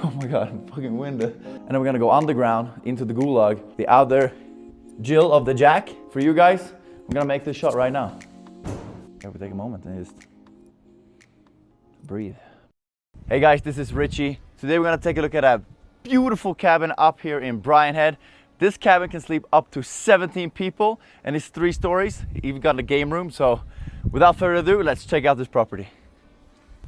Oh my God, I'm fucking winded. And then we're gonna go underground into the gulag, the outer Jill of the Jack. For you guys, I'm gonna make this shot right now. Okay, we take a moment and just breathe. Hey guys, this is Richie. Today we're gonna take a look at a beautiful cabin up here in Brian Head. This cabin can sleep up to 17 people and it's 3 stories. Even got a game room. So without further ado, let's check out this property.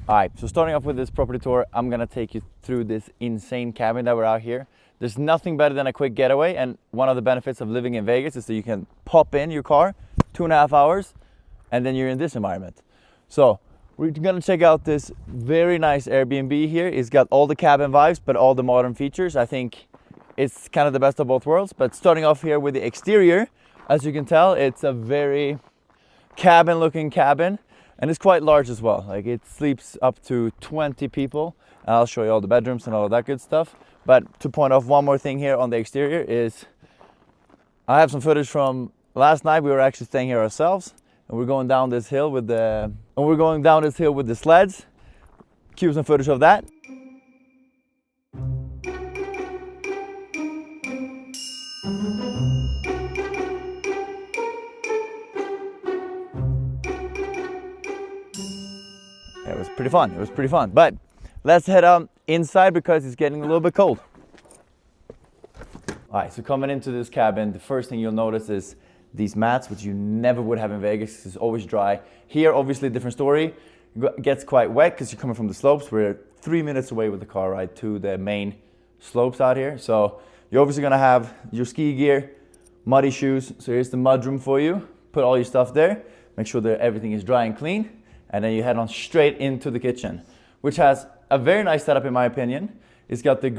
All right, so starting off with this property tour, I'm gonna take you through this insane cabin that we're out here. There's nothing better than a quick getaway, and one of the benefits of living in Vegas is that you can pop in your car 2.5 hours and then you're in this environment. So we're gonna check out this very nice Airbnb here. It's got all the cabin vibes, but all the modern features. I think it's kind of the best of both worlds. But starting off here with the exterior, as you can tell, it's a very cabin looking cabin. And it's quite large as well. Like, it sleeps up to 20 people. I'll show you all the bedrooms and all of that good stuff. But to point off one more thing here on the exterior is, I have some footage from last night. We were actually staying here ourselves, and we're going down this hill with the sleds. Cue some footage of that. It was pretty fun. But let's head on inside because it's getting a little bit cold. All right, so coming into this cabin, the first thing you'll notice is these mats, which you never would have in Vegas. It's always dry. Here, obviously, different story. It gets quite wet because you're coming from the slopes. We're 3 minutes away with the car ride to the main slopes out here. So you're obviously gonna have your ski gear, muddy shoes. So here's the mud room for you. Put all your stuff there. Make sure that everything is dry and clean. And then you head on straight into the kitchen, which has a very nice setup in my opinion. It's got the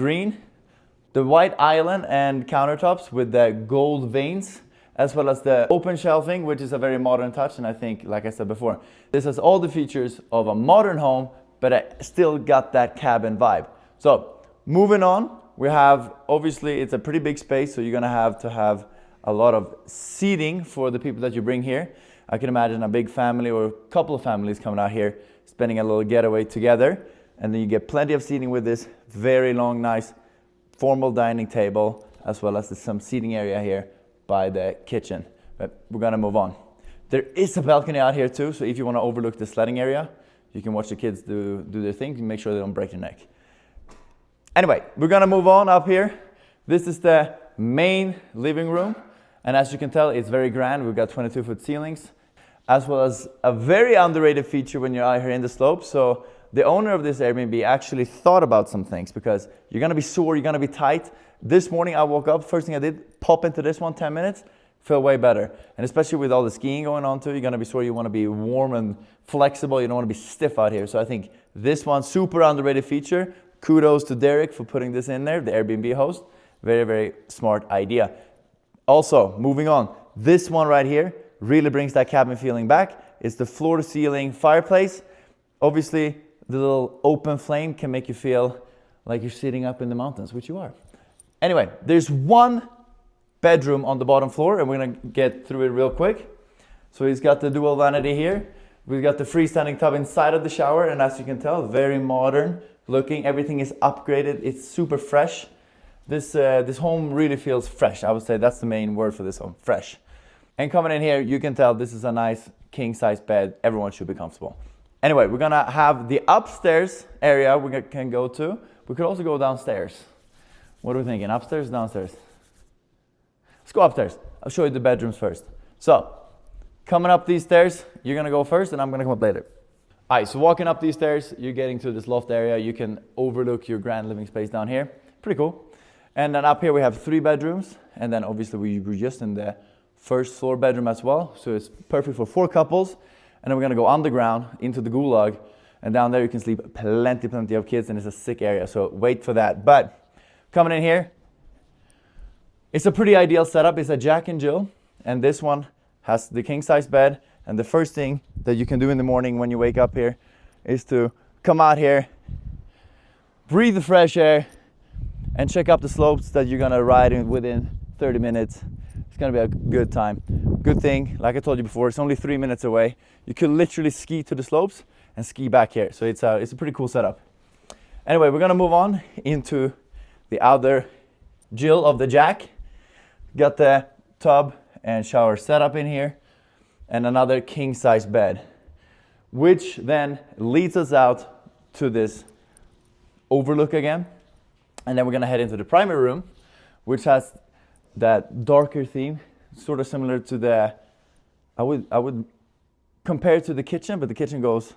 white island and countertops with the gold veins, as well as the open shelving, which is a very modern touch. And I think, like I said before, this has all the features of a modern home, but I still got that cabin vibe. So moving on, we have, obviously it's a pretty big space, so you're gonna have to have a lot of seating for the people that you bring here. I can imagine a big family or a couple of families coming out here, spending a little getaway together. And then you get plenty of seating with this very long, nice, formal dining table, as well as some seating area here by the kitchen. But we're gonna move on. There is a balcony out here too, so if you wanna overlook the sledding area, you can watch the kids do their thing and make sure they don't break their neck. Anyway, we're gonna move on up here. This is the main living room. And as you can tell, it's very grand. We've got 22-foot ceilings, as well as a very underrated feature when you're out here in the slopes. So the owner of this Airbnb actually thought about some things, because you're gonna be sore, you're gonna be tight. This morning I woke up, first thing I did, pop into this one, 10 minutes, felt way better. And especially with all the skiing going on too, you're gonna be sore, you wanna be warm and flexible, you don't wanna be stiff out here. So I think this one, super underrated feature. Kudos to Derek for putting this in there, the Airbnb host. Very, very smart idea. Also, moving on, this one right here really brings that cabin feeling back. It's the floor-to-ceiling fireplace. Obviously, the little open flame can make you feel like you're sitting up in the mountains, which you are. Anyway, there's one bedroom on the bottom floor, and we're gonna get through it real quick. So he's got the dual vanity here. We've got the freestanding tub inside of the shower, and as you can tell, very modern looking. Everything is upgraded. It's super fresh. This home really feels fresh. I would say that's the main word for this home, fresh. And coming in here, you can tell this is a nice king-size bed. Everyone should be comfortable. Anyway, we're gonna have the upstairs area we can go to. We could also go downstairs. What are we thinking, upstairs, downstairs? Let's go upstairs. I'll show you the bedrooms first. So, coming up these stairs, you're gonna go first and I'm gonna come up later. All right, so walking up these stairs, you're getting to this loft area. You can overlook your grand living space down here. Pretty cool. And then up here we have 3 bedrooms. And then obviously we were just in the first floor bedroom as well. So it's perfect for 4 couples. And then we're gonna go underground into the gulag. And down there you can sleep plenty of kids, and it's a sick area. So wait for that. But coming in here, it's a pretty ideal setup. It's a Jack and Jill. And this one has the king size bed. And the first thing that you can do in the morning when you wake up here is to come out here, breathe the fresh air, and check up the slopes that you're gonna ride in within 30 minutes. It's gonna be a good time. Good thing, like I told you before, it's only 3 minutes away. You could literally ski to the slopes and ski back here. So it's a pretty cool setup. Anyway, we're gonna move on into the other Jill of the Jack. Got the tub and shower setup in here, and another king size bed, which then leads us out to this overlook again. And then we're gonna head into the primary room, which has that darker theme, sort of similar to the, I would compare it to the kitchen, but the kitchen goes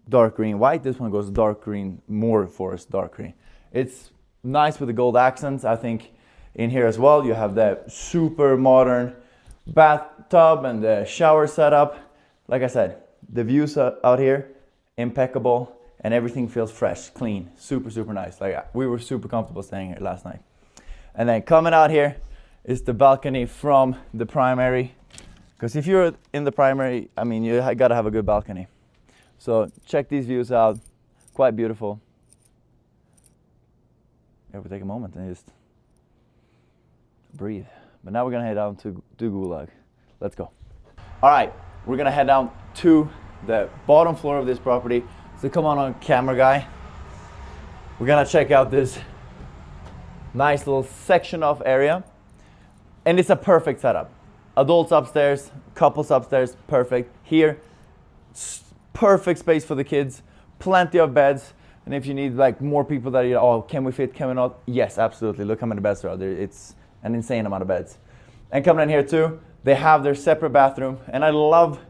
dark green white. This one goes dark green, more forest dark green. It's nice with the gold accents. I think in here as well, you have the super modern bathtub and the shower setup. Like I said, the views out here, impeccable, and everything feels fresh, clean, super, super nice. Like, we were super comfortable staying here last night. And then coming out here is the balcony from the primary. Because if you're in the primary, I mean, you gotta have a good balcony. So check these views out, quite beautiful. Yeah, we take a moment and just breathe. But now we're gonna head down to Gulag. Let's go. All right, we're gonna head down to the bottom floor of this property. So come on camera guy. We're gonna check out this nice little section off area. And it's a perfect setup. Adults upstairs, couples upstairs, perfect. Here, perfect space for the kids, plenty of beds. And if you need like more people that, you know, oh, can we fit, can we not? Yes, absolutely. Look how many beds there are. It's an insane amount of beds. And coming in here too, they have their separate bathroom. And I love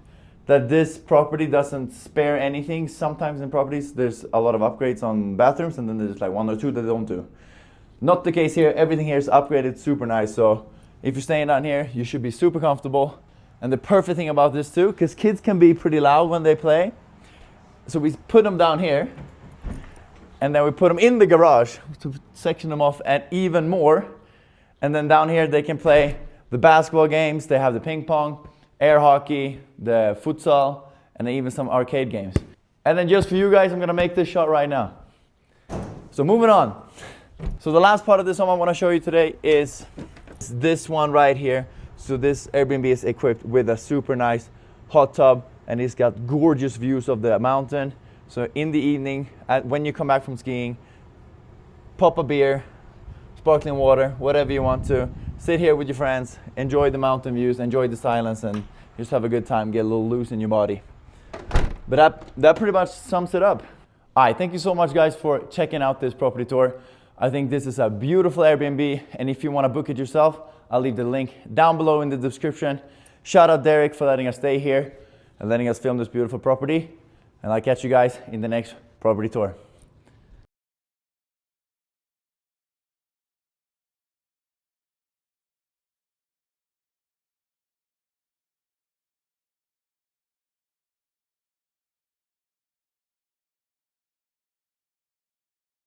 that this property doesn't spare anything. Sometimes in properties, there's a lot of upgrades on bathrooms, and then there's like one or two that they don't do. Not the case here. Everything here is upgraded, super nice. So if you're staying down here, you should be super comfortable. And the perfect thing about this too, because kids can be pretty loud when they play. So we put them down here, and then we put them in the garage to section them off and even more. And then down here they can play the basketball games, they have the ping pong, air hockey, the futsal, and then even some arcade games. And then just for you guys, I'm gonna make this shot right now. So moving on. So the last part of this home I wanna show you today is this one right here. So this Airbnb is equipped with a super nice hot tub, and it's got gorgeous views of the mountain. So in the evening, when you come back from skiing, pop a beer, sparkling water, whatever you want to. Sit here with your friends, enjoy the mountain views, enjoy the silence, and just have a good time, get a little loose in your body. But that pretty much sums it up. All right, thank you so much guys for checking out this property tour. I think this is a beautiful Airbnb, and if you want to book it yourself, I'll leave the link down below in the description. Shout out Derek for letting us stay here and letting us film this beautiful property. And I'll catch you guys in the next property tour.